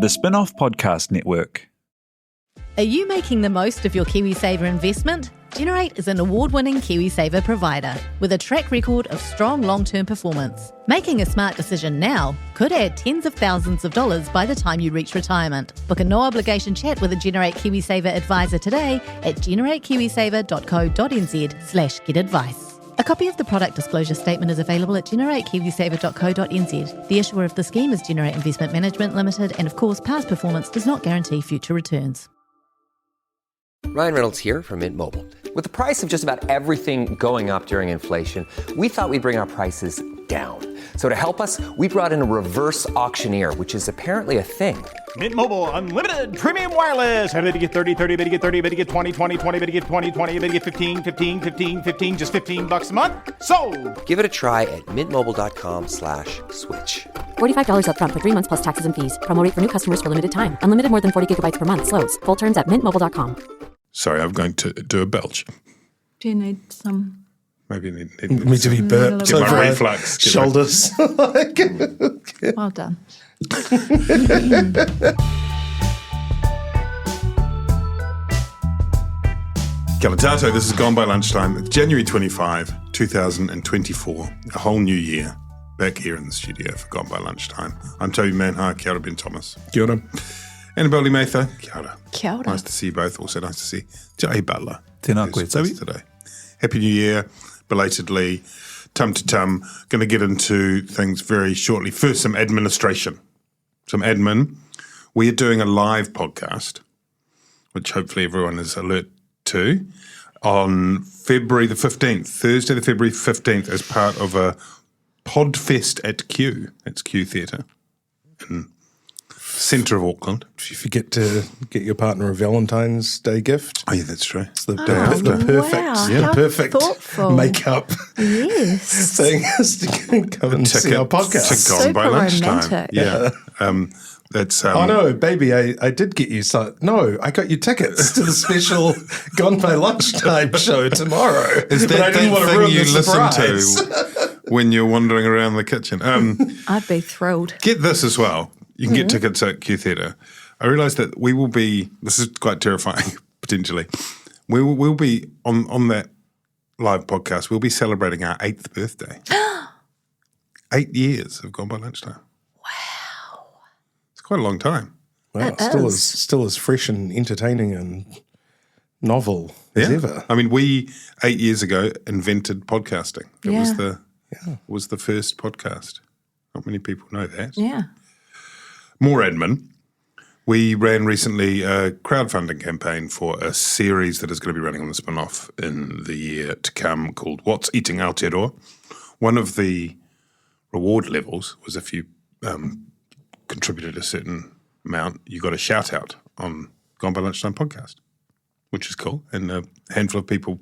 The Spin-Off Podcast Network. Are you making the most of your KiwiSaver investment? Generate is an award-winning KiwiSaver provider with a track record of strong long-term performance. Making a smart decision now could add tens of thousands of dollars by the time you reach retirement. Book a no-obligation chat with a Generate KiwiSaver advisor today at generatekiwisaver.co.nz/get-advice. A copy of the product disclosure statement is available at generatekiwisaver.co.nz. The issuer of the scheme is Generate Investment Management Limited, and of course, past performance does not guarantee future returns. Ryan Reynolds here from Mint Mobile. With the price of just about everything going up during inflation, we thought we'd bring our prices down. So to help us, we brought in a reverse auctioneer, which is apparently a thing. Mint Mobile Unlimited Premium Wireless. How to get 30, 30, bit to get 30, bit to get 20, 20, 20, bit to get 20, 20, bit to get 15, 15, 15, 15, just $15 a month? Sold! Give it a try at mintmobile.com/switch. $45 up front for 3 months plus taxes and fees. Promo rate for new customers for limited time. Unlimited more than 40 gigabytes per month. Slows full terms at mintmobile.com. Sorry, I'm going to do a belch. Do you need some? Maybe need Me to be burped get my over reflux. shoulders. Well done. Kia ora tātou, this is Gone by Lunchtime. It's January 25, 2024. A whole new year. Back here in the studio for Gone by Lunchtime. I'm Toby Manhire, kia ora Ben Thomas. Kia ora. Annabelle Lee-Mather, kia ora. Kia ora. Nice to see you both. Also nice to see Jai Butler. Tēnā koe, who's with us today. Happy New Year, belatedly. Tum to tum. Going to get into things very shortly. First, some administration. Some admin. We are doing a live podcast, which hopefully everyone is alert to, on February the 15th, Thursday the February 15th, as part of a Podfest at Q. That's Q Theatre in centre of Auckland. If you forget to get your partner a Valentine's Day gift. Oh yeah, that's true. It's the perfect, How perfect thoughtful. makeup Yes. thing is to come and see our podcast. To Gone by Super Lunchtime. romantic. Yeah. That's Oh no, baby, I did get you I got you tickets to the special Gone by Lunchtime show tomorrow. Is But I that didn't want to thing ruin you the listen surprise. to when you're wandering around the kitchen? I'd be thrilled. Get this as well. You can get tickets at Q Theatre. I realise that we will be, this is quite terrifying, potentially. We'll be, on that live podcast, we'll be celebrating our 8th birthday. 8 years have gone by lunchtime. Wow. It's quite a long time. Wow, still as fresh and entertaining and novel as ever. I mean, we, 8 years ago, invented podcasting. It was the first podcast. Not many people know that. Yeah. More admin. We ran recently a crowdfunding campaign for a series that is going to be running on the spin-off in the year to come called What's Eating Aotearoa. One of the reward levels was if you contributed a certain amount, you got a shout-out on Gone by Lunchtime podcast, which is cool. And a handful of people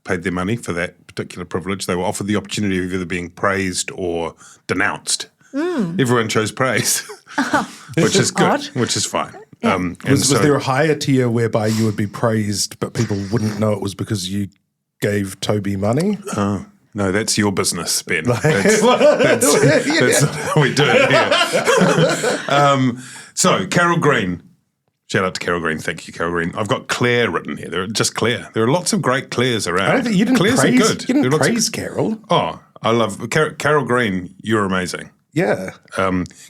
paid their money for that particular privilege. They were offered the opportunity of either being praised or denounced. Everyone chose praise, which is good, which is fine. Yeah. Was there a higher tier whereby you would be praised but people wouldn't know it was because you gave Toby money? Oh, no, that's your business, Ben. That's not how we do it here. So, Carol Green. Shout out to Carol Green. Thank you, Carol Green. I've got Claire written here. They're just Claire. There are lots of great Claires around. I don't think you didn't Claires praise, are good. You didn't There are praise Carol. Oh, I love Carol Green. You're amazing. Yeah.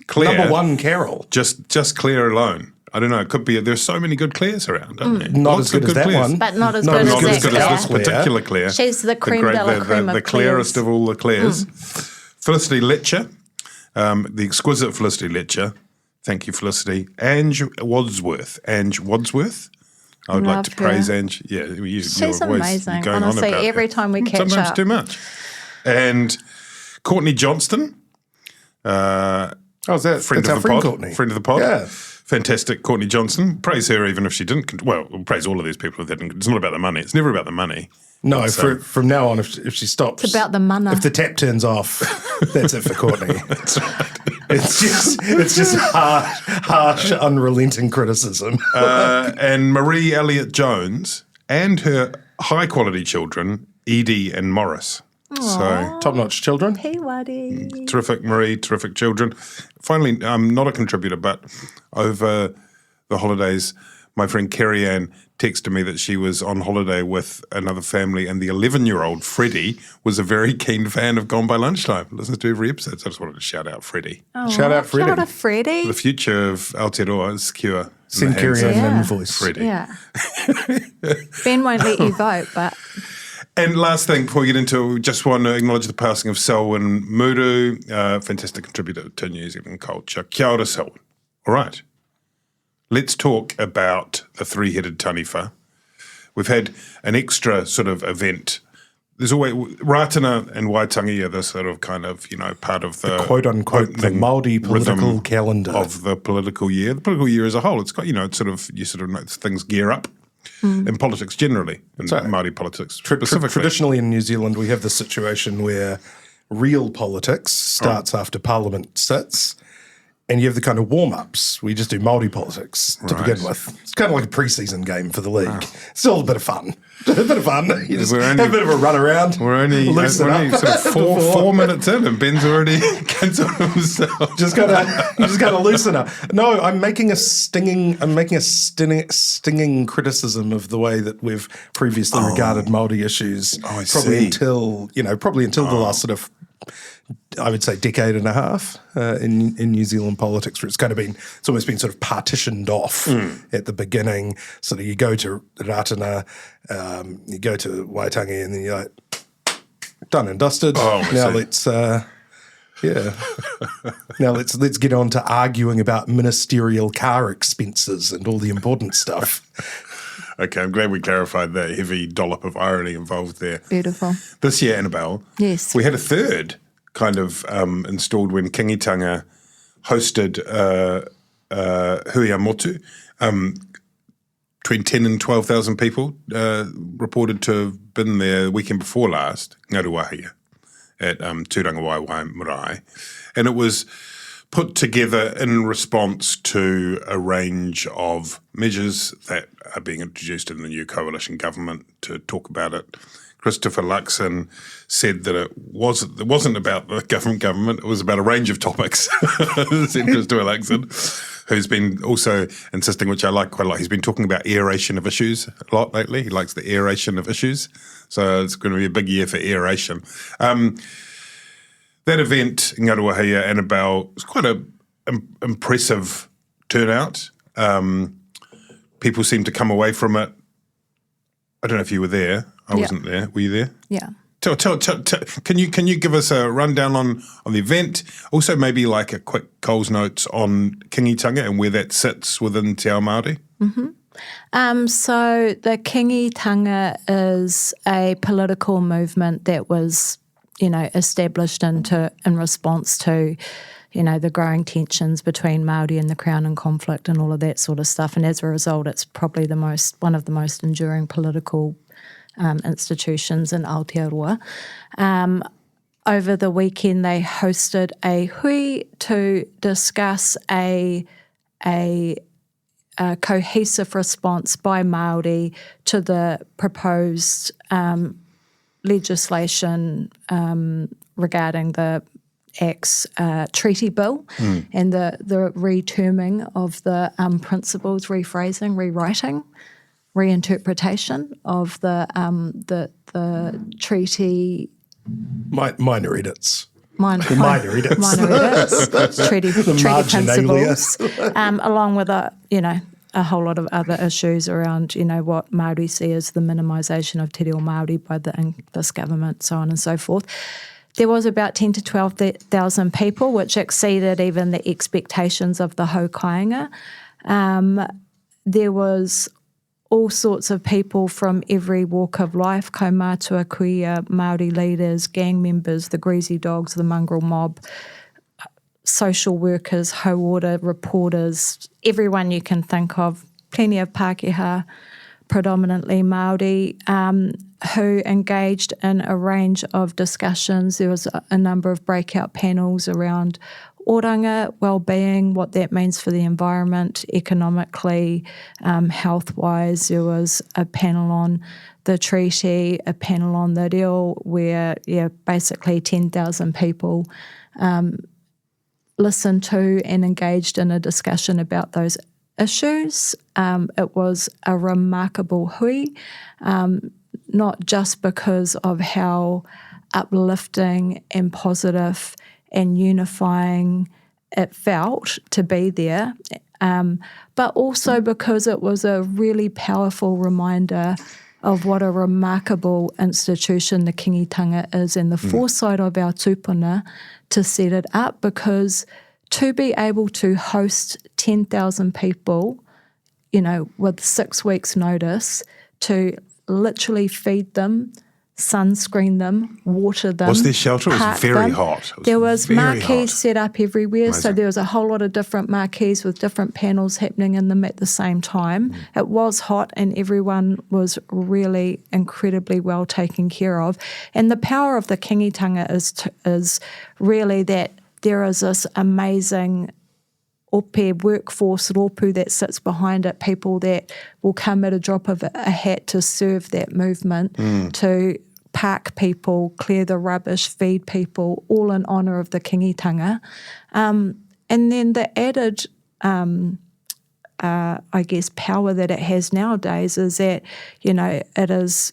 Claire. Number one Carol. Just Claire alone. I don't know. It could be. There's so many good Claires around, aren't there? Not Lots as good of as that Claires. one. But not as Not good Not as as good that as this Claire. particular Claire. She's the creme de la creme the of clearest Claires. of all the Claires. Felicity Letcher, the exquisite Felicity Letcher. Thank you, Felicity. Ange Wadsworth. I would like to Love praise her. Ange. Yeah, She's you're always amazing. going on Honestly, about every her. time we catch Sometimes up. too much. And Courtney Johnston. Oh, is that Friend that's of our the friend pod. Courtney? Friend of the pod. Yeah. Fantastic, Courtney Johnson. Praise her even if she didn't. Well, we'll praise all of these people if they didn't. It's not about the money. It's never about the money. No, from now on, if she stops. It's about the mana. If the tap turns off, that's it for Courtney. That's right. It's just harsh, unrelenting criticism. And Marie Elliott Jones and her high-quality children, Edie and Morris. So Top-notch children. Peewadi. terrific, Marie, terrific children. Finally, not a contributor, but over the holidays, my friend Kerry Ann texted me that she was on holiday with another family, and the 11-year-old Freddie was a very keen fan of Gone by Lunchtime. Listens to every episode, so I just wanted to shout out Freddie. Shout out Freddie. Shout out Freddie. The future of Aotearoa is secure. in the Send hands Kerry of Ann an Yeah. invoice. Freddie. Yeah. Ben won't let you vote, but And last thing before we get into it, we just want to acknowledge the passing of Selwyn Motu, fantastic contributor to New Zealand culture. Kia ora, Selwyn. All right. Let's talk about the three-headed taniwha. We've had an extra sort of event. There's always Rātana and Waitangi are the sort of kind of, part of the Quote-unquote, the opening Māori political rhythm calendar. of the political year. The political year as a whole, it's got, it's sort of, you sort of know things gear up in politics generally, in Māori politics specifically. Traditionally in New Zealand, we have the situation where real politics starts after Parliament sits, and you have the kind of warm-ups. We just do Māori politics to begin with. It's kind of like a pre-season game for the league. Still a bit of fun. You just have a bit of a run around. We're only loosen up. sort of four minutes in, and Ben's already cancelled himself. You just gotta loosen up. No, I'm making a stinging criticism of the way that we've previously regarded Māori issues. I probably see. until the last sort of, I would say, decade and a half in New Zealand politics, where it's almost been sort of partitioned off at the beginning. So that you go to Rātana, you go to Waitangi, and then you're like, done and dusted. Now let's let's get on to arguing about ministerial car expenses and all the important stuff. Okay, I'm glad we clarified that heavy dollop of irony involved there. beautiful. This year, Annabelle, Yes. we had a third kind of installed when Kiingitanga hosted Hui Motu. Between 10 and 12,000 people reported to have been there the weekend before last, Ngaruahia, at Tūrangawai Marae. And it was put together in response to a range of measures that are being introduced in the new coalition government. To talk about it, Christopher Luxon said that it wasn't about the government, it was about a range of topics, said Christopher Luxon, who's been also insisting, which I like quite a lot, he's been talking about aeration of issues a lot lately. He likes the aeration of issues. So it's going to be a big year for aeration. That event, Ngaruahia, Annabelle, was quite an impressive turnout. People seemed to come away from it. I don't know if you were there. I wasn't there. Were you there? Yeah. Can you give us a rundown on the event? Also, maybe like a quick Coles notes on Kiingitanga and where that sits within Te Ao Māori? So the Kiingitanga is a political movement that was, established in response to, the growing tensions between Māori and the Crown and conflict and all of that sort of stuff. And as a result, it's probably one of the most enduring political institutions in Aotearoa. Over the weekend, they hosted a hui to discuss a cohesive response by Māori to the proposed legislation regarding the Act's treaty bill and the reterming of the principles, rephrasing, rewriting, reinterpretation of the treaty. Minor edits. Minor edits. treaty principles, along with a whole lot of other issues around, what Māori see as the minimisation of te reo Māori by this government, so on and so forth. There was about 10 to 12,000 people, which exceeded even the expectations of the haukainga. There was all sorts of people from every walk of life, kaumātua, kuia, Māori leaders, gang members, the greasy dogs, the mongrel mob, social workers, hauora, reporters, everyone you can think of, plenty of Pākehā, predominantly Māori, who engaged in a range of discussions. There was a number of breakout panels around oranga, well-being, what that means for the environment, economically, health-wise. There was a panel on the treaty, a panel on the reo, where basically 10,000 people listened to and engaged in a discussion about those issues. It was a remarkable hui, not just because of how uplifting and positive and unifying it felt to be there, but also because it was a really powerful reminder of what a remarkable institution the Kiingitanga is and the foresight of our tūpuna to set it up, because to be able to host 10,000 people, with 6 weeks' notice, to literally feed them, sunscreen them, water them. Was there shelter? It was very hot. There was marquees set up everywhere. Amazing. So there was a whole lot of different marquees with different panels happening in them at the same time. It was hot and everyone was really incredibly well taken care of. And the power of the Kiingitanga is really that there is this amazing ope workforce rōpū that sits behind it, people that will come at a drop of a hat to serve that movement, to park people, clear the rubbish, feed people, all in honour of the Kiingitanga. And then the added, power that it has nowadays is that, it is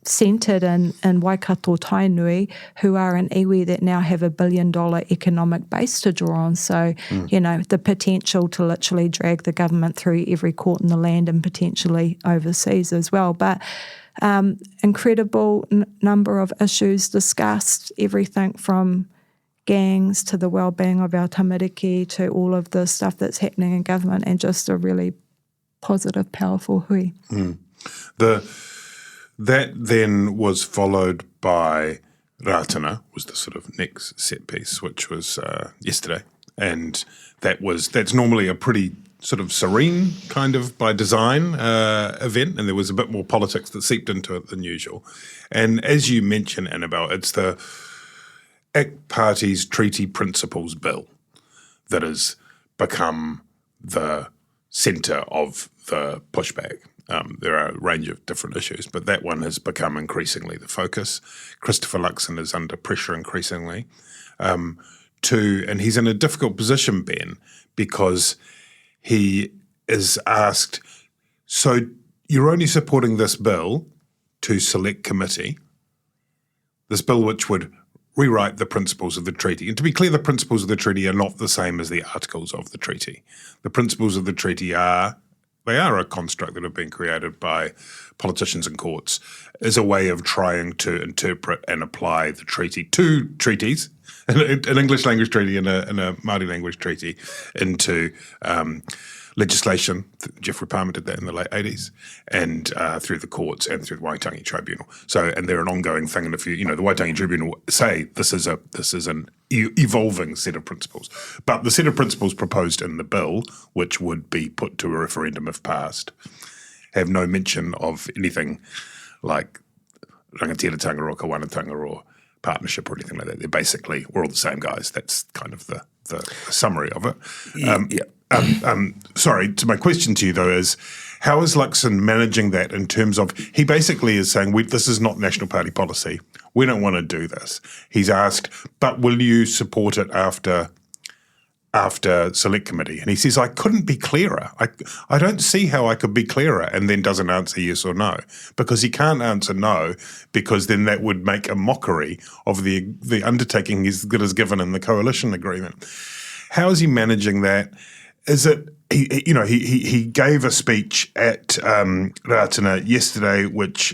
centred in Waikato Tainui, who are an iwi that now have $1 billion economic base to draw on. So, the potential to literally drag the government through every court in the land and potentially overseas as well. But incredible number of issues discussed, everything from gangs to the well-being of our tamariki to all of the stuff that's happening in government, and just a really positive, powerful hui. That then was followed by Rātana, was the sort of next set piece, which was yesterday. And that's normally a pretty sort of serene kind of by design event, and there was a bit more politics that seeped into it than usual. And as you mentioned, Annabelle, it's the ACT Party's Treaty Principles Bill that has become the centre of the pushback. There are a range of different issues, but that one has become increasingly the focus. Christopher Luxon is under pressure increasingly and he's in a difficult position, Ben, because he is asked, so you're only supporting this bill to select committee, this bill which would rewrite the principles of the treaty. And to be clear, the principles of the treaty are not the same as the articles of the treaty. The principles of the treaty are a construct that have been created by politicians and courts as a way of trying to interpret and apply the treaty to treaties, an English language treaty and a Māori language treaty, into legislation. Jeffrey Palmer did that in the late 80s, and through the courts and through the Waitangi Tribunal. So, and they're an ongoing thing. And if the Waitangi Tribunal say this is an evolving set of principles, but the set of principles proposed in the bill, which would be put to a referendum if passed, have no mention of anything like rangatira or kawanatanga or partnership or anything like that. They're basically, we're all the same guys. That's kind of the summary of it. Sorry, to my question to you though is, how is Luxon managing that in terms of, he basically is saying, this is not National Party policy. We don't want to do this. He's asked, but will you support it after select committee? And he says, I couldn't be clearer. I don't see how I could be clearer, and then doesn't answer yes or no, because he can't answer no, because then that would make a mockery of the undertaking that is given in the coalition agreement. How is he managing that? Is it, he gave a speech at Rātana yesterday,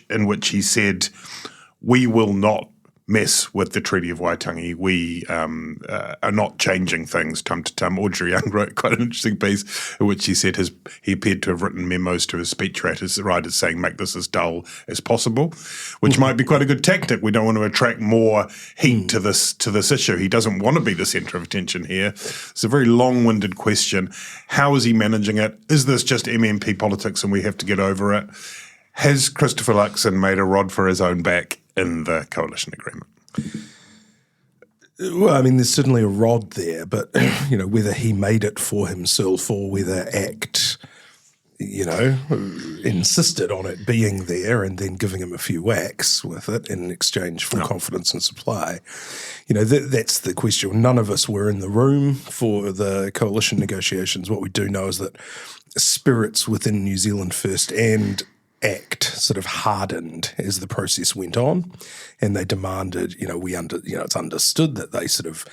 in which he said, we will not mess with the Treaty of Waitangi. We are not changing things tum to tum. Audrey Young wrote quite an interesting piece in which he said he appeared to have written memos to his speech writers saying, make this as dull as possible, which might be quite a good tactic. We don't want to attract more heat to this issue. He doesn't want to be the centre of attention here. It's a very long-winded question. How is he managing it? Is this just MMP politics and we have to get over it? Has Christopher Luxon made a rod for his own back in the coalition agreement? Well, I mean, there's certainly a rod there, but, whether he made it for himself or whether ACT, insisted on it being there and then giving him a few whacks with it in exchange for confidence and supply, that's the question. None of us were in the room for the coalition negotiations. What we do know is that spirits within New Zealand First and ACT sort of hardened as the process went on, and they demanded, it's understood that they sort of,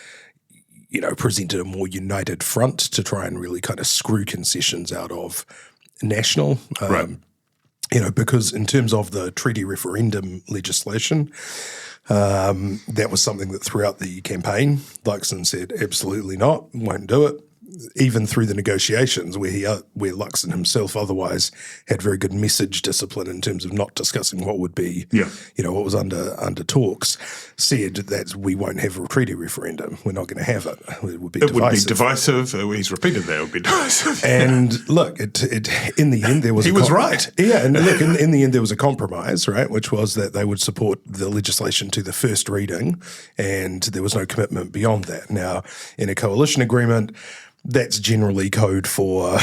presented a more united front to try and really kind of screw concessions out of National, because in terms of the treaty referendum legislation, that was something that throughout the campaign, Luxon said absolutely not, won't do it. Even through the negotiations where Luxon himself otherwise had very good message discipline in terms of not discussing what would be, what was under talks, said that we won't have a treaty referendum. We're not going to have it. It would be divisive. He's repeated that. It would be divisive. And look, it in the end there was he was right. Yeah, and look, in the end there was a compromise, right, which was that they would support the legislation to the first reading, and there was no commitment beyond that. Now, in a coalition agreement, that's generally code for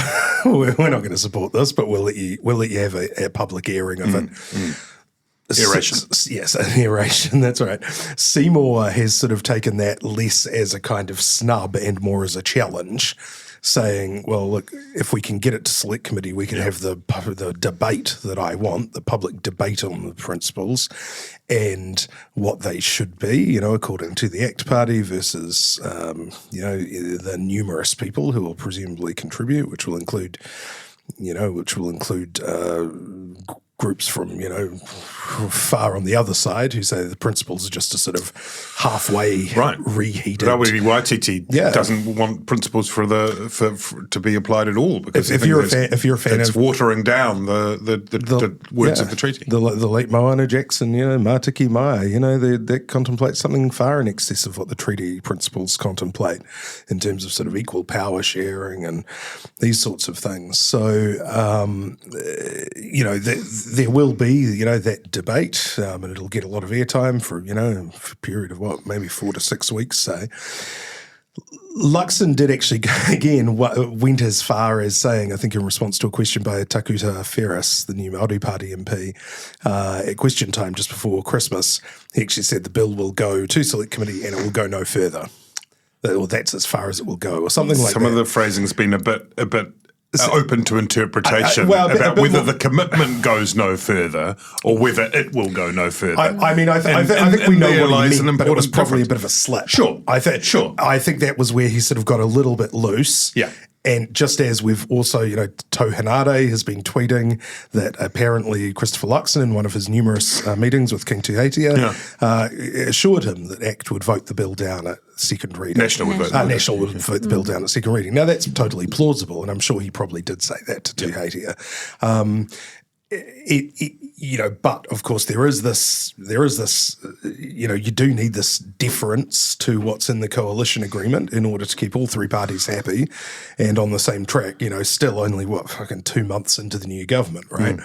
we're not going to support this, but we'll let you have a public airing of it. Aeration. Yes, an aeration, that's right. Seymour has sort of taken that less as a kind of snub and more as a challenge, saying, well, look, if we can get it to select committee, we can have the debate that I want, the public debate on the principles and what they should be, according to the ACT Party versus, the numerous people who will presumably contribute, which will include groups from, far on the other side who say the principles are just a sort of halfway reheated. Rawiri Waititi doesn't want principles for to be applied at all because if you're a fan, it's watering down the words of the treaty. The late Moana Jackson, Mātiki Maia, they contemplate something far in excess of what the treaty principles contemplate in terms of sort of equal power sharing and these sorts of things. So, there will be, that debate, and it'll get a lot of airtime for, a period of maybe 4 to 6 weeks, say. Luxon did actually, again, went as far as saying, I think in response to a question by Takuta Ferris, the new Māori Party MP, at question time just before Christmas, he actually said the bill will go to select committee and it will go no further. Or that's as far as it will go, or something like that. Some of the phrasing's been a bit open to interpretation about whether the commitment goes no further or whether it will go no further. I think we know what he meant, but it was probably a bit of a slip. Sure. I think that was where he sort of got a little bit loose. Yeah. And just as we've also, Tau Hanare has been tweeting that apparently Christopher Luxon in one of his numerous meetings with King Tūheitia assured him that ACT would vote the bill down at second reading. National would vote the bill down at second reading. Now that's totally plausible, and I'm sure he probably did say that to Tūheitia. But of course there is this, you do need this deference to what's in the coalition agreement in order to keep all three parties happy and on the same track, still only 2 months into the new government, right?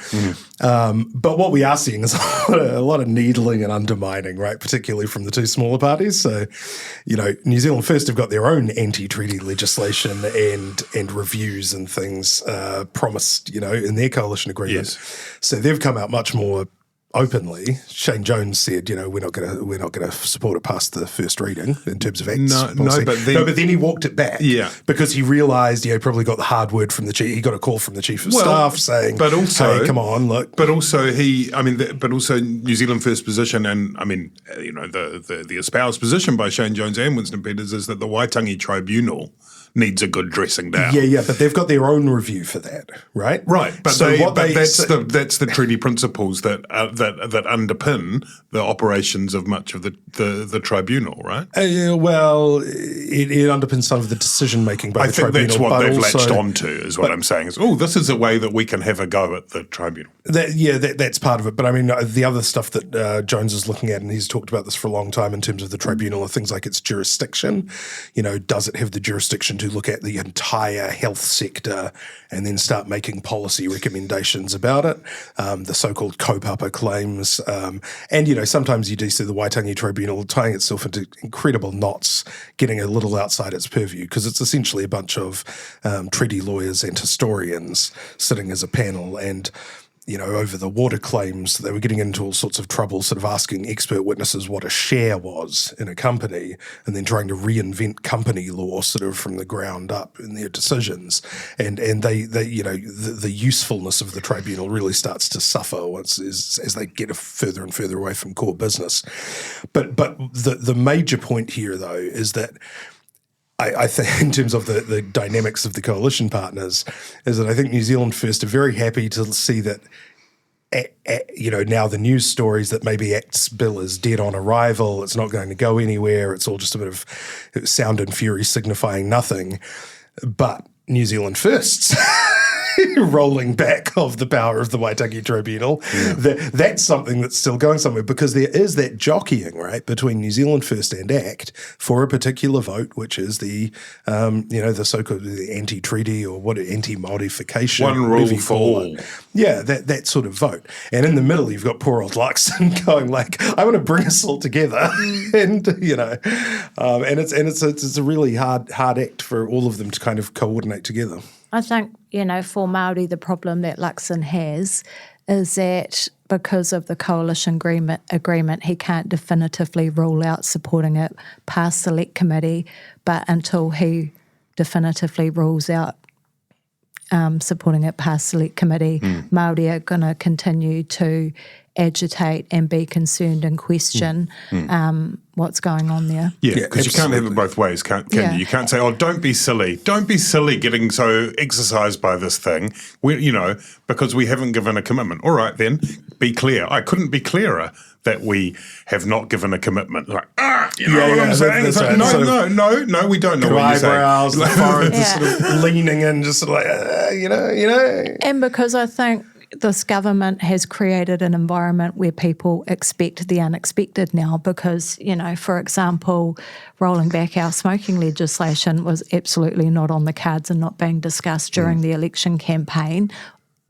But what we are seeing is a lot of needling and undermining, right? Particularly from the two smaller parties. So, New Zealand First have got their own anti-treaty legislation and reviews and things promised, in their coalition agreement. Yes. So they've come out much more openly. Shane Jones said, we're not going to support it past the first reading in terms of ACT's policy. But then he walked it back. Yeah. Because he realised he probably got the hard word from the chief. He got a call from the chief of staff saying, but also, hey, come on, look. But also New Zealand First position, and the espoused position by Shane Jones and Winston Peters is that the Waitangi Tribunal needs a good dressing down. Yeah, but they've got their own review for that, right? Right, but that's the treaty principles that underpin the operations of much of the tribunal, right? It underpins some of the decision making by the tribunal. I think that's what they've latched onto, is what I'm saying. Is this is a way that we can have a go at the tribunal. That's part of it. But I mean, the other stuff that Jones is looking at, and he's talked about this for a long time in terms of the tribunal, are things like its jurisdiction. Does it have the jurisdiction to look at the entire health sector and then start making policy recommendations about it? The so-called kaupapa claims. And sometimes you do see the Waitangi Tribunal tying itself into incredible knots, getting a little outside its purview, because it's essentially a bunch of treaty lawyers and historians sitting as a panel, and over the water claims, they were getting into all sorts of trouble, sort of asking expert witnesses what a share was in a company, and then trying to reinvent company law sort of from the ground up in their decisions. And they the usefulness of the tribunal really starts to suffer as they get further and further away from core business. But the major point here, though, is that I think in terms of the dynamics of the coalition partners is that I think New Zealand First are very happy to see that, now the news stories that maybe ACT's bill is dead on arrival, it's not going to go anywhere, it's all just a bit of sound and fury signifying nothing. But New Zealand First's rolling back of the power of the Waitangi Tribunal, that's something that's still going somewhere, because there is that jockeying, right, between New Zealand First and ACT for a particular vote, which is the so-called the anti-treaty or anti-Māorification. One rule for all. Yeah, that sort of vote. And in the middle, you've got poor old Luxon going like, I want to bring us all together. And it's a really hard act for all of them to kind of coordinate together. I think, for Māori, the problem that Luxon has is that because of the coalition agreement, he can't definitively rule out supporting it past select committee, but until he definitively rules out supporting it past select committee, Māori are going to continue to agitate and be concerned and question what's going on there. Yeah, because you can't have it both ways, can you? You can't say, don't be silly. Don't be silly getting so exercised by this thing, because we haven't given a commitment. All right, then, be clear. I couldn't be clearer that we have not given a commitment. Like, what I'm saying? It's like, no, we don't know what you're saying. Eyebrows, the forehead just sort of leaning in, just sort of like, And because I think this government has created an environment where people expect the unexpected now, because, for example, rolling back our smoking legislation was absolutely not on the cards and not being discussed during the election campaign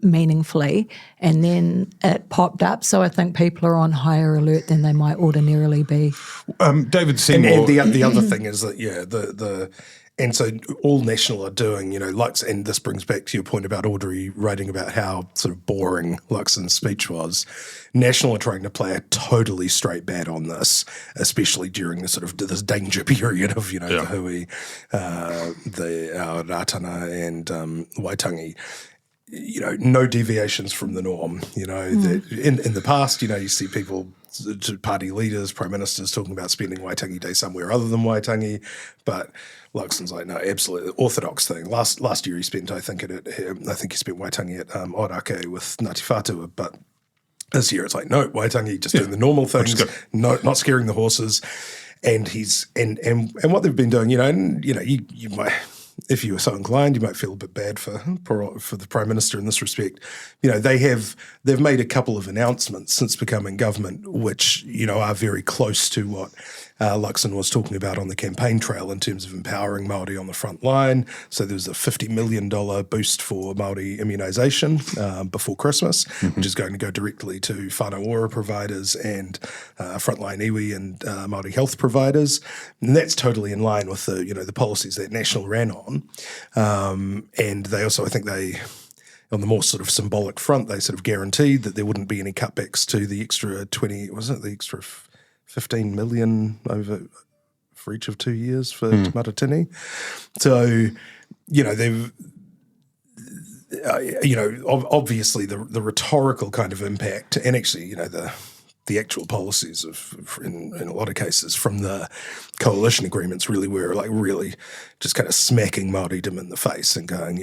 meaningfully, and then it popped up. So I think people are on higher alert than they might ordinarily be. David Seymour. And the other thing is that, and so all National are doing, and this brings back to your point about Audrey writing about how sort of boring Luxon's speech was. National are trying to play a totally straight bat on this, especially during the sort of this danger period of, the hui, the Rātana and Waitangi. No deviations from the norm. In the past, you see people, party leaders, prime ministers talking about spending Waitangi Day somewhere other than Waitangi, but Luxon's like, no, absolutely orthodox thing. Last year he spent, I think he spent Waitangi at Orake with Ngāti Whātua, but this year it's like, no, Waitangi just doing the normal things, not scaring the horses, and what they've been doing, you might. If you were so inclined, you might feel a bit bad for the Prime Minister in this respect. They've made a couple of announcements since becoming government, which are very close to what Luxon was talking about on the campaign trail in terms of empowering Māori on the front line. So there's a $50 million boost for Māori immunisation before Christmas, which is going to go directly to whānau ora providers and frontline iwi and Māori health providers. And that's totally in line with the policies that National ran on. And they also, I think on the more sort of symbolic front, they sort of guaranteed that there wouldn't be any cutbacks to the extra 15 million over for each of 2 years for Te Matatini. So, they've, obviously the rhetorical kind of impact, and actually, the actual policies in a lot of cases from the coalition agreements really were like really just kind of smacking Māoridom in the face and going,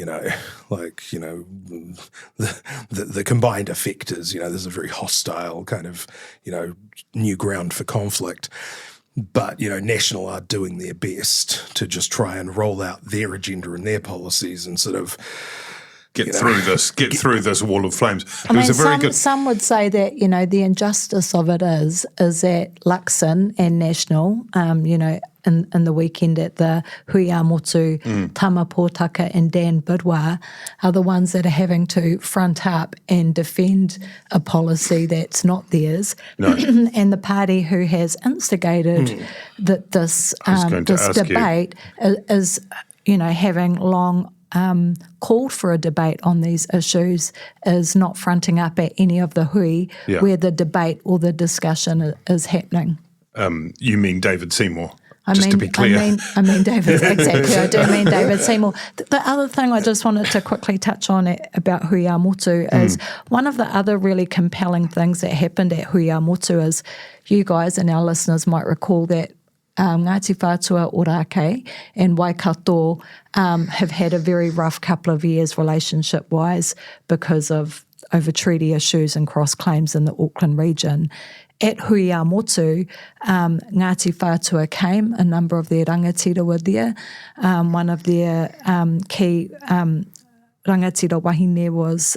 the combined effect is, there's a very hostile kind of, new ground for conflict. But, National are doing their best to just try and roll out their agenda and their policies and sort of get through this wall of flames. Some would say that, the injustice of it is that Luxon and National, in the weekend at the Huia Motu, Tama Pōtaka and Dan Bidwa are the ones that are having to front up and defend a policy that's not theirs. No. And the party who has instigated this debate is, having long called for a debate on these issues, is not fronting up at any of the hui where the debate or the discussion is happening. You mean David Seymour? To be clear. I mean David, exactly. I do mean David Seymour. The other thing I just wanted to quickly touch on about Huia Motu is one of the other really compelling things that happened at Huia Motu is you guys and our listeners might recall that Ngāti Whātua Ōrākei and Waikato have had a very rough couple of years relationship-wise because of over treaty issues and cross-claims in the Auckland region. At Huia Motu, Ngāti Whātua came, a number of their rangatira were there. One of their key rangatira wahine was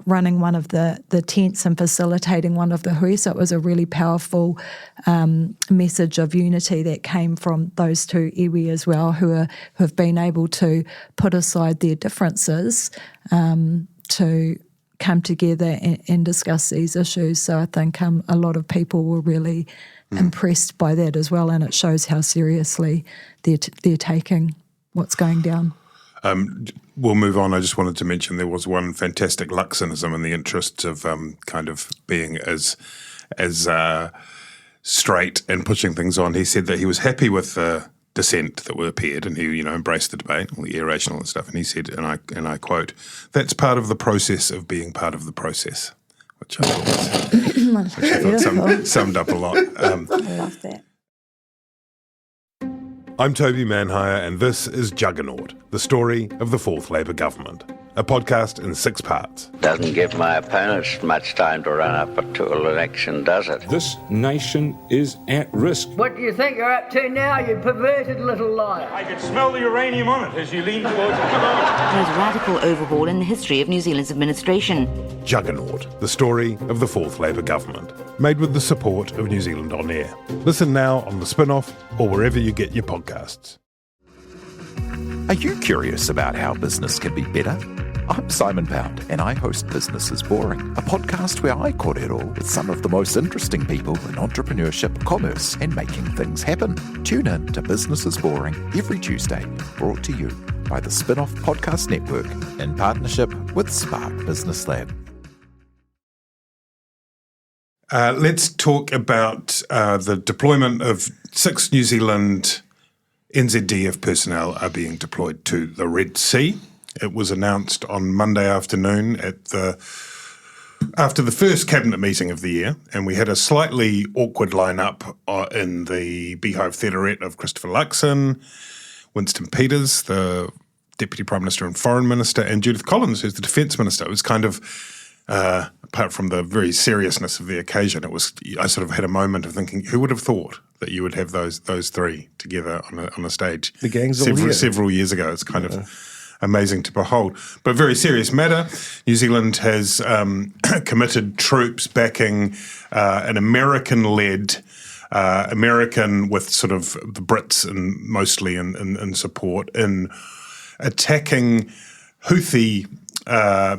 running one of the tents and facilitating one of the hui. So it was a really powerful message of unity that came from those two iwi as well, who have been able to put aside their differences to come together and discuss these issues. So I think a lot of people were really impressed by that as well, and it shows how seriously they're taking what's going down. We'll move on. I just wanted to mention there was one fantastic Luxonism in the interests of kind of being as straight and pushing things on. He said that he was happy with the dissent that appeared, and he embraced the debate, all the irrational and stuff. And he said, and I quote, "That's part of the process of being part of the process," which I thought summed up a lot. I love that. I'm Toby Manhire, and this is Juggernaut, the story of the fourth Labour government, a podcast in 6 parts. Doesn't give my opponents much time to run up to an election, does it? This nation is at risk. What do you think you're up to now, you perverted little liar? I could smell the uranium on it as you lean towards it. There's a radical overhaul in the history of New Zealand's administration. Juggernaut, the story of the fourth Labour government, made with the support of New Zealand On Air. Listen now on The Spin-Off or wherever you get your podcasts. Are you curious about how business can be better? I'm Simon Pound, and I host Business is Boring, a podcast where I kōrero with some of the most interesting people in entrepreneurship, commerce, and making things happen. Tune in to Business is Boring every Tuesday, brought to you by the Spin-Off Podcast Network in partnership with Spark Business Lab. Let's talk about the deployment of 6 New Zealand NZDF personnel are being deployed to the Red Sea. It was announced on Monday afternoon after the first cabinet meeting of the year, and we had a slightly awkward lineup in the Beehive Theaterette of Christopher Luxon, Winston Peters, the Deputy Prime Minister and Foreign Minister, and Judith Collins, who's the Defence Minister. It was kind of, apart from the very seriousness of the occasion, I sort of had a moment of thinking, who would have thought that you would have those 3 together on a stage? The gang's several years ago. It's kind of amazing to behold. But very serious matter. New Zealand has committed troops backing an American-led, American with sort of the Brits and mostly in support in attacking Houthi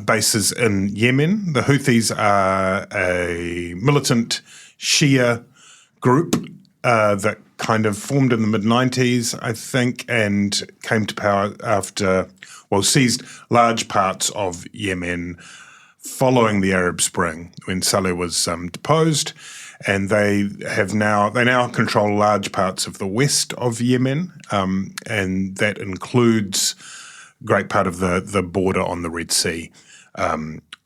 bases in Yemen. The Houthis are a militant Shia group that kind of formed in the mid-90s, I think, and came to power seized large parts of Yemen following the Arab Spring when Saleh was deposed, and they now control large parts of the west of Yemen, and that includes a great part of the border on the Red Sea,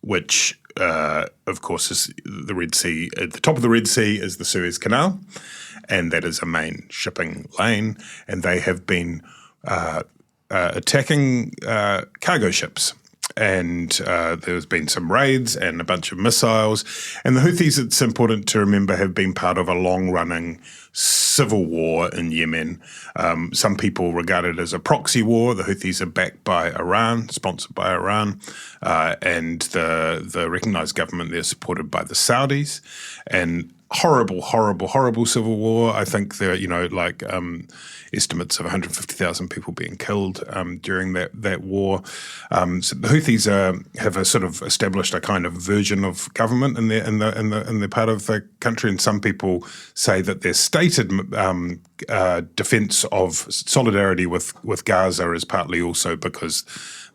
which of course is the Red Sea. At the top of the Red Sea is the Suez Canal, and that is a main shipping lane, and they have been attacking cargo ships there's been some raids and a bunch of missiles. And the Houthis, it's important to remember, have been part of a long-running civil war in Yemen. Some people regard it as a proxy war. The Houthis are backed by Iran, sponsored by Iran, and the recognised government there supported by the Saudis. And horrible civil war. I think there are, estimates of 150,000 people being killed during that war. So the Houthis have a sort of established a kind of version of government in their part of the country, and some people say that their stated defence of solidarity with Gaza is partly also because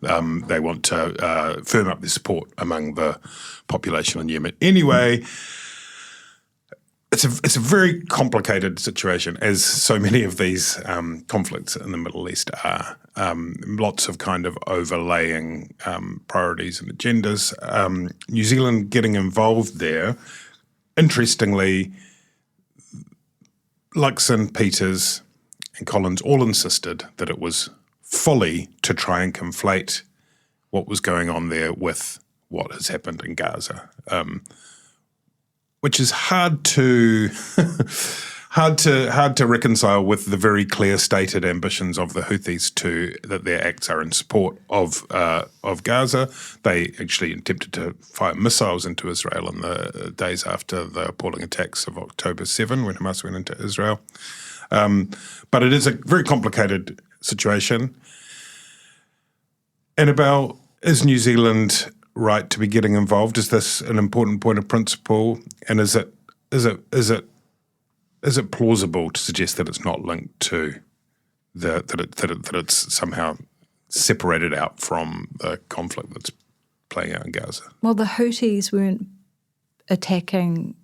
they want to firm up their support among the population in Yemen. Anyway. It's a very complicated situation, as so many of these conflicts in the Middle East are. Lots of kind of overlaying priorities and agendas. New Zealand getting involved there, interestingly, Luxon, Peters and Collins all insisted that it was folly to try and conflate what was going on there with what has happened in Gaza. Which is hard to reconcile with the very clear stated ambitions of the Houthis that their acts are in support of Gaza. They actually attempted to fire missiles into Israel in the days after the appalling attacks of October 7 when Hamas went into Israel. But it is a very complicated situation. Annabelle, is New Zealand right to be getting involved? Is this an important point of principle? And is it plausible to suggest that it's not linked to that it's somehow separated out from the conflict that's playing out in Gaza? Well, the Houthis weren't attacking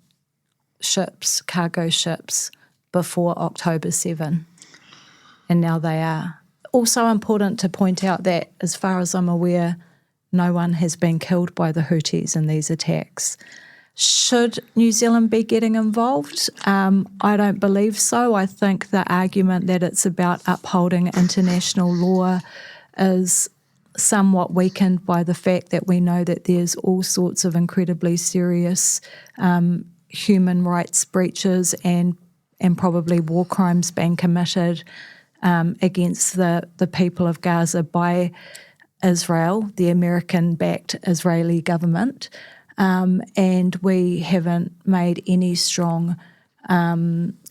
ships, cargo ships, before October 7, and now they are. Also important to point out that, as far as I'm aware, no one has been killed by the Houthis in these attacks. Should New Zealand be getting involved? I don't believe so. I think the argument that it's about upholding international law is somewhat weakened by the fact that we know that there's all sorts of incredibly serious human rights breaches and probably war crimes being committed against the people of Gaza by Israel, the American-backed Israeli government, and we haven't made any strong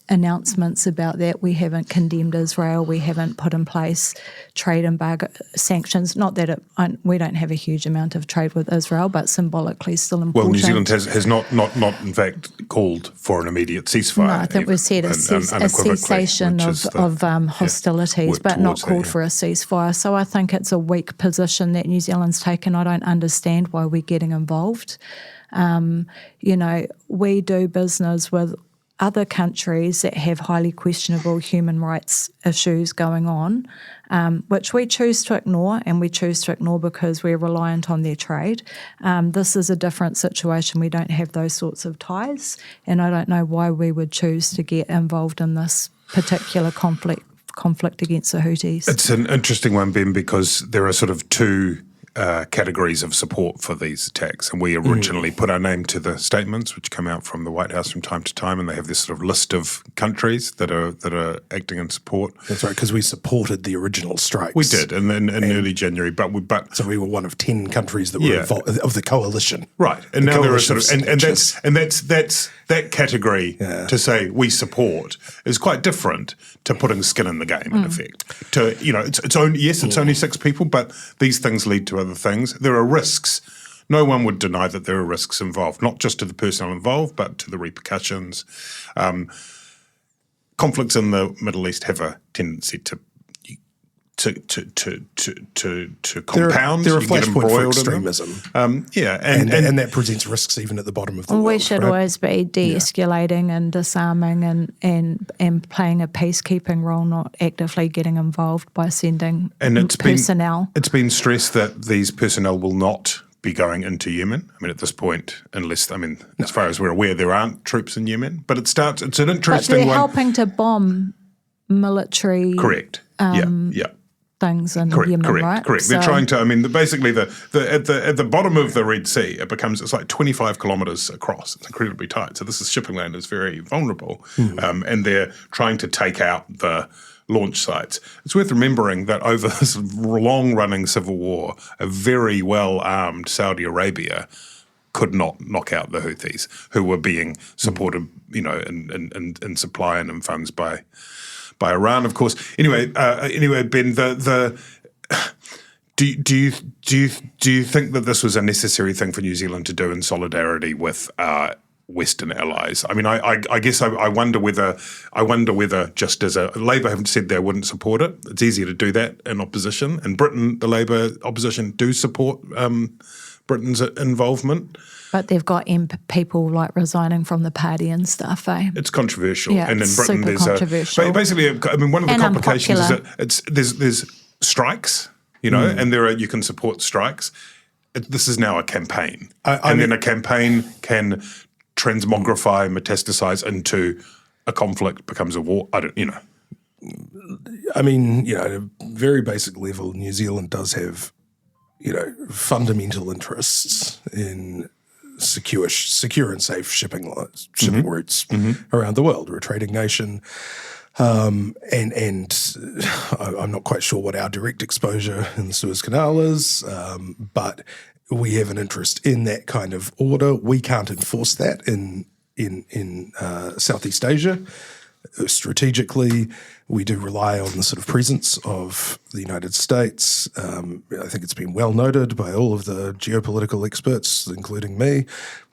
announcements about that. We haven't condemned Israel. We haven't put in place trade embargo sanctions. Not that we don't have a huge amount of trade with Israel, but symbolically still important. Well, New Zealand has not in fact called for an immediate ceasefire. No, I think we've said a cessation of hostilities, but not called for a ceasefire. So I think it's a weak position that New Zealand's taken. I don't understand why we're getting involved. We do business with other countries that have highly questionable human rights issues going on, which we choose to ignore, and we choose to ignore because we're reliant on their trade. This is a different situation. We don't have those sorts of ties, and I don't know why we would choose to get involved in this particular conflict against the Houthis. It's an interesting one, Ben, because there are sort of two categories of support for these attacks. And we originally put our name to the statements, which come out from the White House from time to time, and they have this sort of list of countries that are acting in support. That's right, because we supported the original strikes. We did, and then in early January, so we were one of 10 countries that were involved of the coalition. Right, and now there are sort of, and that's that category to say we support is quite different to putting skin in the game in effect. To it's only 6 people, but these things lead to other things. There are risks. No one would deny that there are risks involved, not just to the personnel involved, but to the repercussions. Conflicts in the Middle East have a tendency to compound. There are flashpoints for extremism. And that presents risks even at the bottom of the world. We should always be de-escalating and disarming and playing a peacekeeping role, not actively getting involved by sending personnel. It's been stressed that these personnel will not be going into Yemen. I mean, at this point, as far as we're aware, there aren't troops in Yemen. But it's an interesting one. But they're helping to bomb military. Correct. things in Yemen, right? Correct. So, they're trying to. I mean, basically, at the bottom of the Red Sea, it's like 25 kilometres across. It's incredibly tight. So this shipping lane is very vulnerable, and they're trying to take out the launch sites. It's worth remembering that over this long-running civil war, a very well-armed Saudi Arabia could not knock out the Houthis, who were being supported, in supply and in funds by Iran, of course. Anyway, Ben, do you think that this was a necessary thing for New Zealand to do in solidarity with Western allies? I mean, I guess I wonder whether just as Labour have said they wouldn't support it. It's easier to do that in opposition. In Britain, the Labour opposition do support Britain's involvement. But they've got people like resigning from the party and stuff, eh? It's controversial. Yeah, and in Britain super controversial. Basically, I mean, one of the and complications unpopular. is that there's strikes, and you can support strikes. This is now a campaign. Then a campaign can transmogrify, metastasize into a conflict, becomes a war. I mean, at a very basic level, New Zealand does have, fundamental interests in secure and safe shipping routes around the world. We're a trading nation, and I'm not quite sure what our direct exposure in the Suez Canal is, but we have an interest in that kind of order. We can't enforce that in Southeast Asia. Strategically, we do rely on the sort of presence of the United States. I think it's been well noted by all of the geopolitical experts, including me,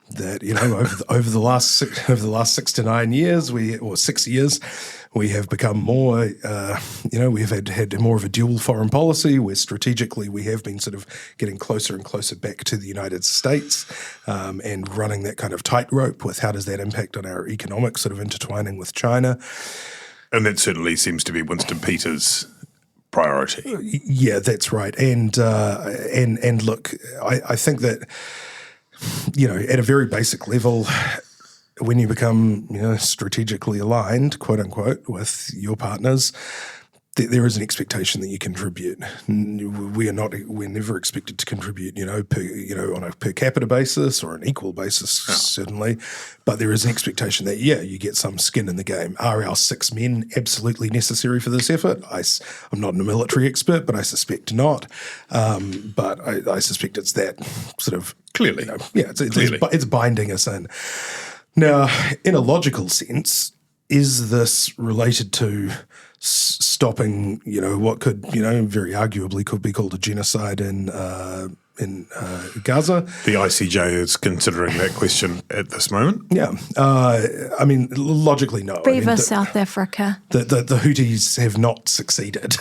that over the last 6 to 9 years, 6 years, we have become more. We've had more of a dual foreign policy, where strategically we have been sort of getting closer and closer back to the United States, and running that kind of tightrope with how does that impact on our economic sort of intertwining with China. And that certainly seems to be Winston Peters' priority. Yeah, that's right. And look, I think that, at a very basic level, when you become, strategically aligned, quote unquote, with your partners, there is an expectation that you contribute. We're never expected to contribute, on a per capita basis or an equal basis, certainly. But there is an expectation that, you get some skin in the game. Are our 6 men absolutely necessary for this effort? I'm not a military expert, but I suspect not. But I suspect it's that sort of clearly, it's binding us in. Now, in a logical sense, is this related to stopping, what could, very arguably could be called a genocide in Gaza? The ICJ is considering that question at this moment. Yeah. I mean, logically, no. Viva South Africa. The Houthis have not succeeded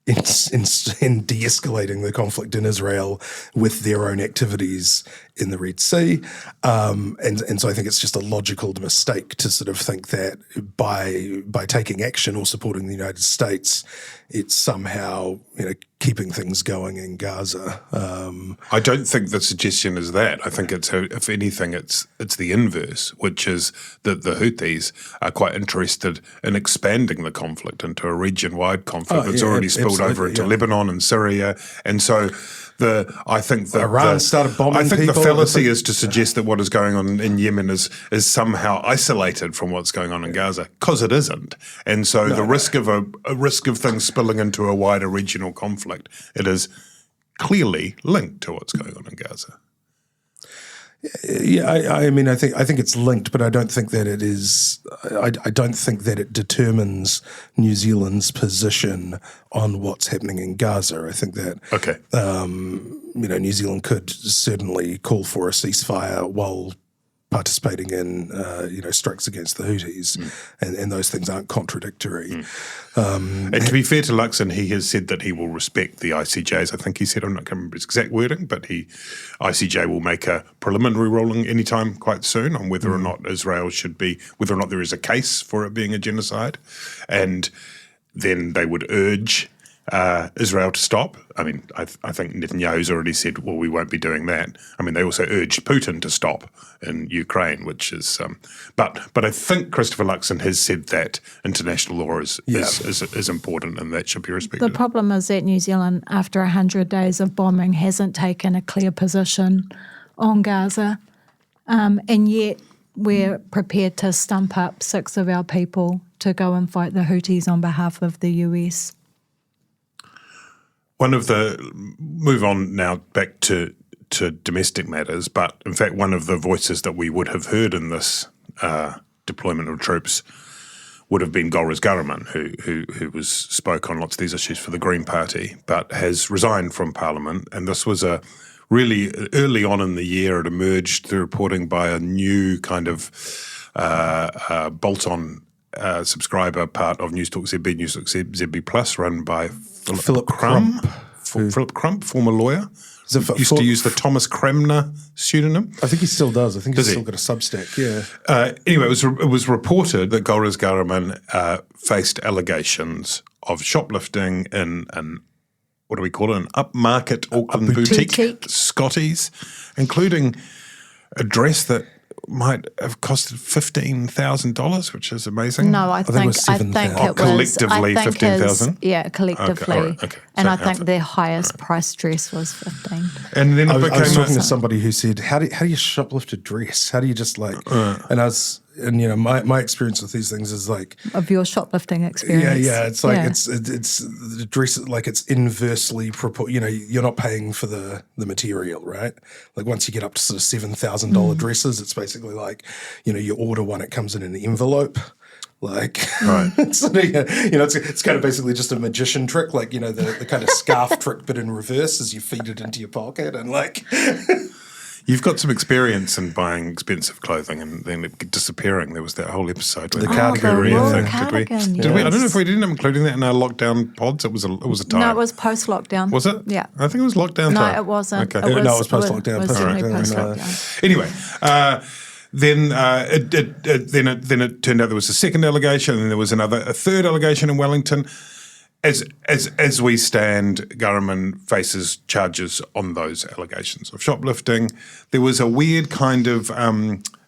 in de-escalating the conflict in Israel with their own activities in the Red Sea. And so I think it's just a logical mistake to sort of think that by taking action or supporting the United States, it's somehow, keeping things going in Gaza. I don't think the suggestion is that. I think it's, if anything, it's the inverse, which is that the Houthis are quite interested in expanding the conflict into a region-wide conflict that's already spilled over into Lebanon and Syria. And so I think that Iran started bombing I think people. the fallacy is to suggest that what is going on in Yemen is somehow isolated from what's going on in Gaza, because it isn't. And so the risk of a risk of things spilling into a wider regional conflict, it is clearly linked to what's going on in Gaza. Yeah, I mean, I think it's linked, but I don't think that it is. I don't think that it determines New Zealand's position on what's happening in Gaza. I think that New Zealand could certainly call for a ceasefire while participating in strikes against the Houthis, and those things aren't contradictory. And to be fair to Luxon, he has said that he will respect the ICJ's. I think he said, I'm not going to remember his exact wording, but ICJ will make a preliminary ruling anytime quite soon on whether or not Israel whether or not there is a case for it being a genocide, and then they would urge Israel to stop. I mean, I think Netanyahu's already said, well, we won't be doing that. I mean, they also urged Putin to stop in Ukraine, which is, but I think Christopher Luxon has said that international law is important and that should be respected. The problem is that New Zealand, after 100 days of bombing, hasn't taken a clear position on Gaza, and yet we're prepared to stump up 6 of our people to go and fight the Houthis on behalf of the US. Move on now back to domestic matters, but in fact one of the voices that we would have heard in this deployment of troops would have been Golriz Ghahraman, who spoke on lots of these issues for the Green Party, but has resigned from Parliament. And this was a really early on in the year, it emerged through reporting by a new kind of bolt-on subscriber part of News Talk ZB, News Talk ZB Plus, run by Philip Crump. Philip Crump, former lawyer. Used to use the Thomas Cramner pseudonym. I think he still does. I think he's still got a Substack, yeah. Anyway, it was reported that Golriz Ghahraman faced allegations of shoplifting in an, what do we call it, an upmarket Auckland boutique, Scotty's, including a dress that might have costed $15,000, which is amazing. No, I think it was collectively $15,000. Yeah, collectively. Okay. And I think their highest price dress was $15,000. And then I was talking to somebody who said, "How do you shoplift a dress? How do you just like?" And you know, my experience with these things is like of your shoplifting experience. Yeah. It's like it's the dress, like it's inversely you know, you're not paying for the material, right? Like once you get up to sort of $7,000 dresses, it's basically like, you know, you order one, it comes in an envelope. Like, it's, you know, it's kind of basically just a magician trick, like, you know, the kind of scarf trick, but in reverse as you feed it into your pocket and like. You've got some experience in buying expensive clothing and then it disappearing. There was that whole episode with the cardigan thing. Did we? I don't know if we didn't including that in our lockdown pods. It was a time. No, it was post lockdown. Was it? Yeah, I think it was lockdown time. No, it wasn't. Okay. It was post lockdown. Anyway. Then it turned out there was a second allegation, and then there was a third allegation in Wellington. As we stand, Ghahraman faces charges on those allegations of shoplifting. There was a weird kind of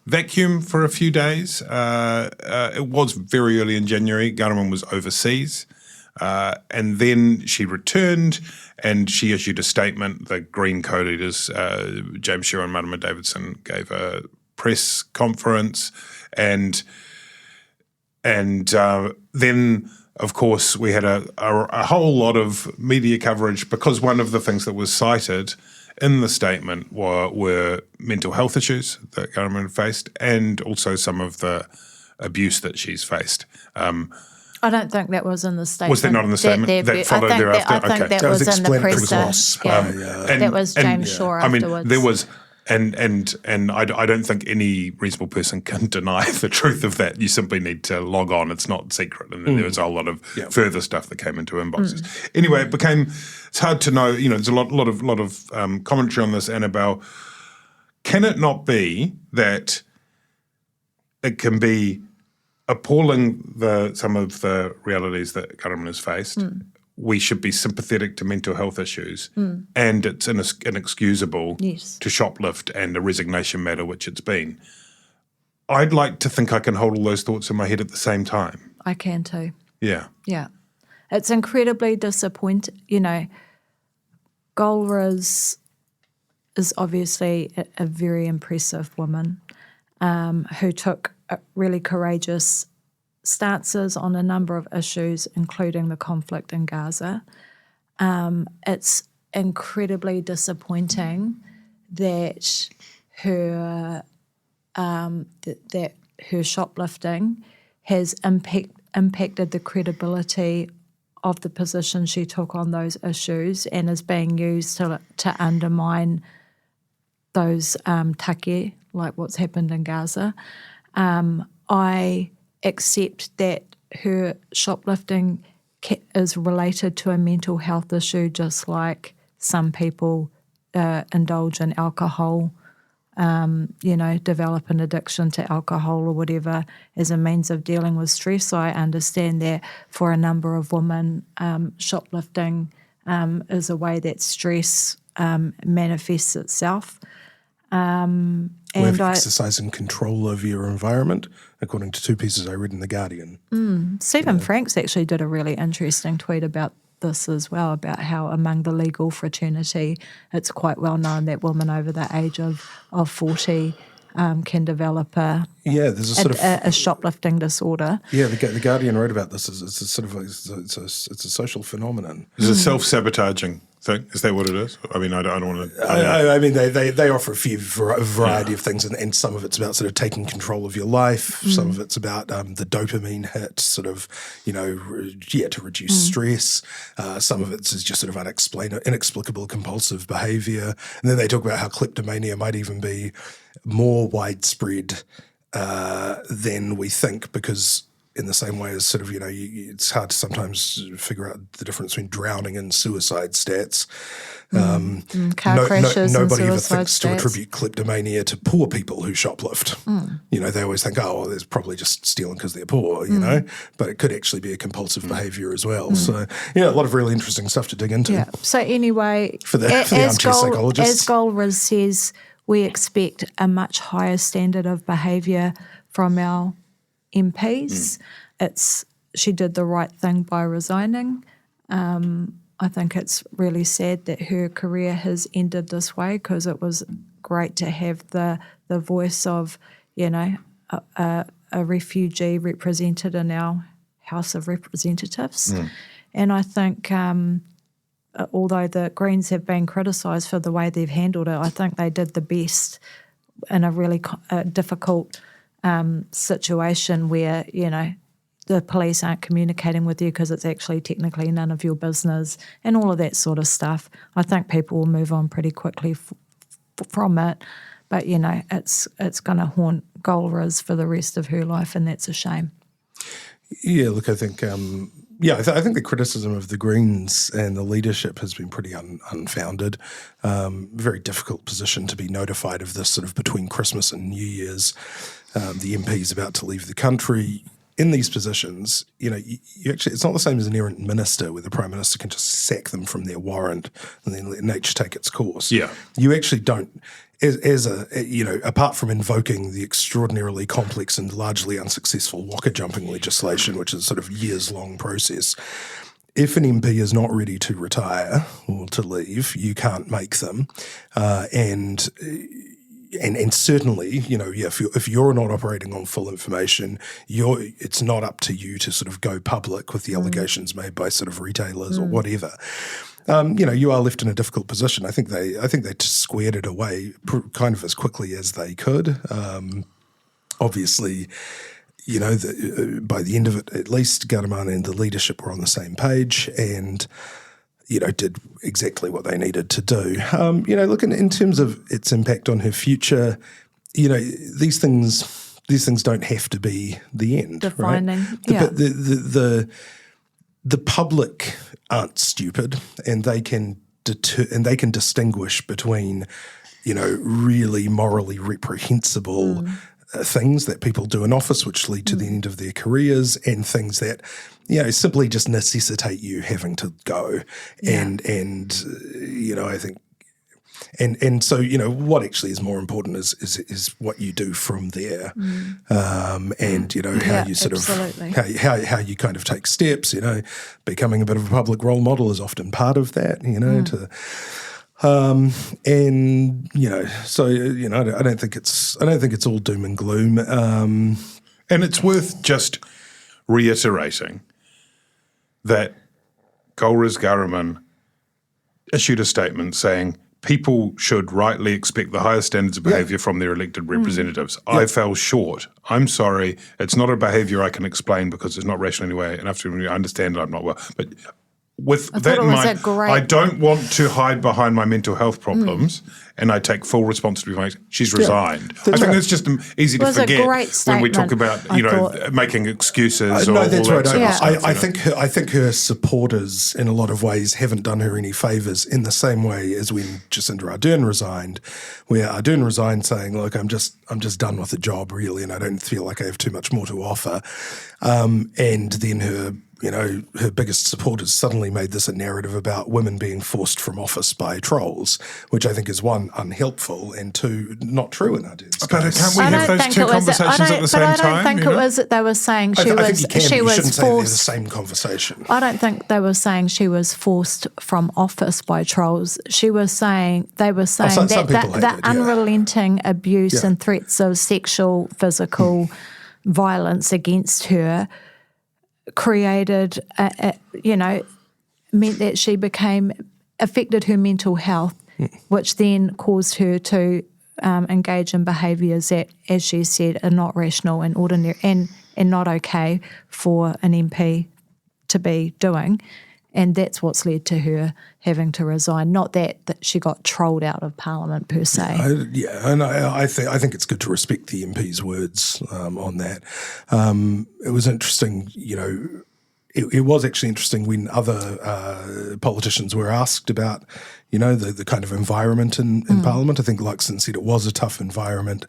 vacuum for a few days. It was very early in January. Ghahraman was overseas. And then she returned and she issued a statement. The Green co-leaders, James Shearer and Marama Davidson, gave a press conference. And then, of course, we had a whole lot of media coverage because one of the things that was cited in the statement were mental health issues that Ghahraman faced and also some of the abuse that she's faced. I don't think that was in the statement. Was that not in the statement? That followed thereafter? I think that was in the presser. That was James Shaw afterwards. I mean, there was... And I don't think any reasonable person can deny the truth of that. You simply need to log on. It's not secret. And then there was a whole lot of further stuff that came into inboxes. Anyway, it's hard to know, you know, there's a lot of commentary on this, Annabelle. Can it not be that it can be appalling some of the realities that Ghahraman has faced? We should be sympathetic to mental health issues, and it's inexcusable to shoplift and a resignation matter, which it's been. I'd like to think I can hold all those thoughts in my head at the same time. I can too. Yeah. Yeah. It's incredibly disappointing. You know, Golriz is obviously a very impressive woman who took really courageous stances on a number of issues, including the conflict in Gaza. It's incredibly disappointing that her shoplifting has impacted the credibility of the position she took on those issues and is being used to undermine those take, like what's happened in Gaza. I accept that her shoplifting is related to a mental health issue, just like some people indulge in alcohol develop an addiction to alcohol or whatever as a means of dealing with stress. I understand that for a number of women, shoplifting is a way that stress manifests itself. With exercising control over your environment, according to two pieces I read in The Guardian. Stephen Franks actually did a really interesting tweet about this as well, about how among the legal fraternity, it's quite well known that women over the age of 40 can develop a shoplifting disorder. Yeah, the Guardian wrote about this. It's a social phenomenon. It's a self-sabotaging thing. Is that what it is? I mean, I don't want to. I mean, they offer a variety of things, and some of it's about sort of taking control of your life. Some of it's about the dopamine hit, sort of, to reduce stress. Some of it's just sort of inexplicable compulsive behaviour, and then they talk about how kleptomania might even be more widespread than we think, because in the same way as sort of, it's hard to sometimes figure out the difference between drowning and suicide stats. Car crashes nobody and ever suicide thinks stats. to attribute kleptomania to poor people who shoplift. They always think, there's probably just stealing because they're poor, but it could actually be a compulsive behaviour as well. So, a lot of really interesting stuff to dig into. Yeah. So anyway, for the armchair psychologists. As Golriz says, we expect a much higher standard of behaviour from our MPs. She did the right thing by resigning. I think it's really sad that her career has ended this way, because it was great to have the voice of, a refugee represented in our House of Representatives. And I think although the Greens have been criticised for the way they've handled it, I think they did the best in a really difficult situation where, the police aren't communicating with you because it's actually technically none of your business and all of that sort of stuff. I think people will move on pretty quickly from it, but, it's going to haunt Golriz for the rest of her life, and that's a shame. Yeah, look, I think I think the criticism of the Greens and the leadership has been pretty unfounded. Very difficult position to be notified of this sort of between Christmas and New Year's. The MP's about to leave the country. In these positions, you actually, it's not the same as an errant minister where the Prime Minister can just sack them from their warrant and then let nature take its course. Yeah. You actually don't, apart from invoking the extraordinarily complex and largely unsuccessful waka jumping legislation, which is sort of years-long process, if an MP is not ready to retire or to leave, you can't make them. And certainly, if you're not operating on full information, it's not up to you to sort of go public with the allegations made by sort of retailers or whatever. You are left in a difficult position. I think they just squared it away kind of as quickly as they could. Obviously, by the end of it, at least Ghahraman and the leadership were on the same page and did exactly what they needed to do. Look, in terms of its impact on her future, these things don't have to be the end. Defining, right? yeah. But the public aren't stupid, and they can distinguish between, really morally reprehensible things that people do in office which lead to the end of their careers, and things that simply just necessitate you having to go. Yeah. I think so what actually is more important is what you do from there. How you sort absolutely. of how you kind of take steps. Becoming a bit of a public role model is often part of that. I don't think it's all doom and gloom. And it's worth just reiterating that Golriz Ghahraman issued a statement saying people should rightly expect the highest standards of behaviour from their elected representatives. I fell short. I'm sorry. It's not a behaviour I can explain because it's not rational anyway. Enough to I understand that I'm not well. But with that in mind, I don't want to hide behind my mental health problems, and I take full responsibility. She's resigned. I think that's just easy to forget when we talk about making excuses. No, that's all right. that I think her supporters, in a lot of ways, haven't done her any favours in the same way as when Jacinda Ardern resigned, where Ardern resigned saying, "Look, I'm just done with the job, really, and I don't feel like I have too much more to offer," and then her biggest supporters suddenly made this a narrative about women being forced from office by trolls, which I think is one, unhelpful, and two, not true in Ardern's case. But can't we have those two conversations at the same time? But I don't think it was that they were saying she was forced. Say they're the same conversation. I don't think they were saying she was forced from office by trolls. They were saying that unrelenting abuse and threats of sexual, physical violence against her created, meant that she affected her mental health, which then caused her to engage in behaviours that, as she said, are not rational and ordinary and not okay for an MP to be doing. And that's what's led to her having to resign. Not that she got trolled out of Parliament per se. And I think it's good to respect the MP's words on that. It was interesting, it was actually interesting when other politicians were asked about, the kind of environment in Parliament. I think Luxon said it was a tough environment.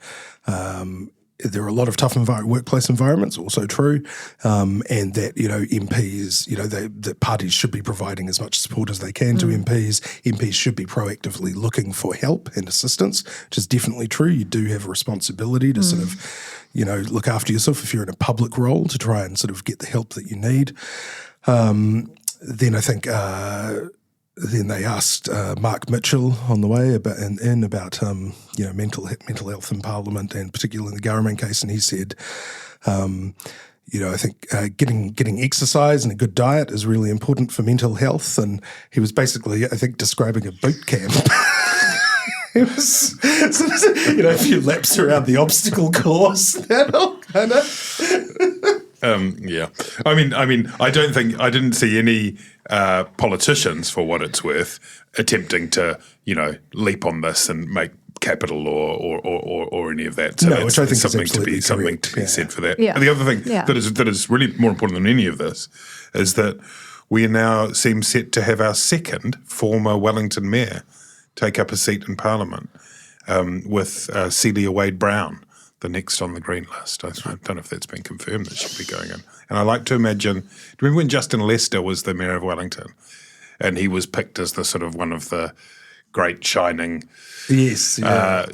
There are a lot of tough workplace environments, also true, and that MPs, that parties should be providing as much support as they can to MPs. MPs should be proactively looking for help and assistance, which is definitely true. You do have a responsibility to sort of, look after yourself if you're in a public role to try and sort of get the help that you need. Then I think. Then they asked Mark Mitchell on the way about mental health in Parliament, and particularly in the Ghahraman case, and he said, I think getting exercise and a good diet is really important for mental health, and he was basically, I think, describing a boot camp. It was, a few laps around the obstacle course. Kind of. Yeah. I mean, I didn't see any politicians, for what it's worth, attempting to, leap on this and make capital or any of that. So no, which I think something is to be correct. said for that. Yeah. And the other thing that is really more important than any of this is that we now seem set to have our second former Wellington mayor take up a seat in Parliament with Celia Wade-Brown, the next on the green list. I don't know if that's been confirmed that she'll be going in. And I like to imagine, do you remember when Justin Lester was the mayor of Wellington and he was picked as the sort of one of the great shining, future of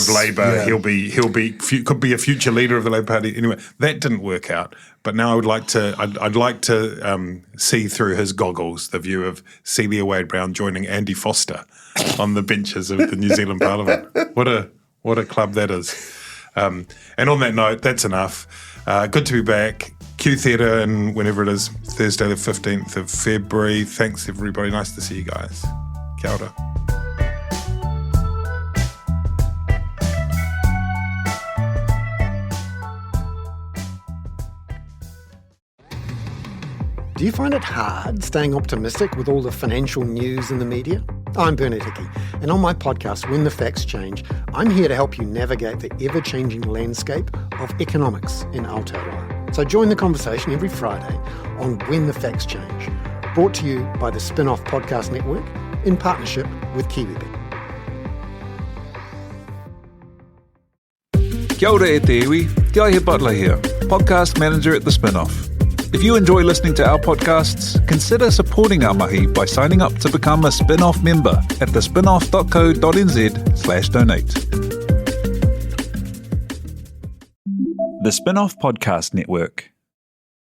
Labour. Yeah. Could be a future leader of the Labour Party. Anyway, that didn't work out. But now I'd like to see through his goggles the view of Celia Wade-Brown joining Andy Foster on the benches of the New Zealand Parliament. What a club that is. And on that note, that's enough. Good to be back. Q Theatre, and whenever it is, Thursday the 15th of February. Thanks, everybody. Nice to see you guys. Kia ora. Do you find it hard staying optimistic with all the financial news in the media? I'm Bernard Hickey, and on my podcast, When the Facts Change, I'm here to help you navigate the ever-changing landscape of economics in Aotearoa. So join the conversation every Friday on When the Facts Change, brought to you by the Spin-Off Podcast Network in partnership with KiwiBet. Kia ora e te iwi, Te Aihe Butler here, podcast manager at The Spin-Off. If you enjoy listening to our podcasts, consider supporting our mahi by signing up to become a Spin-Off member at thespinoff.co.nz/donate. The Spin-Off Podcast Network.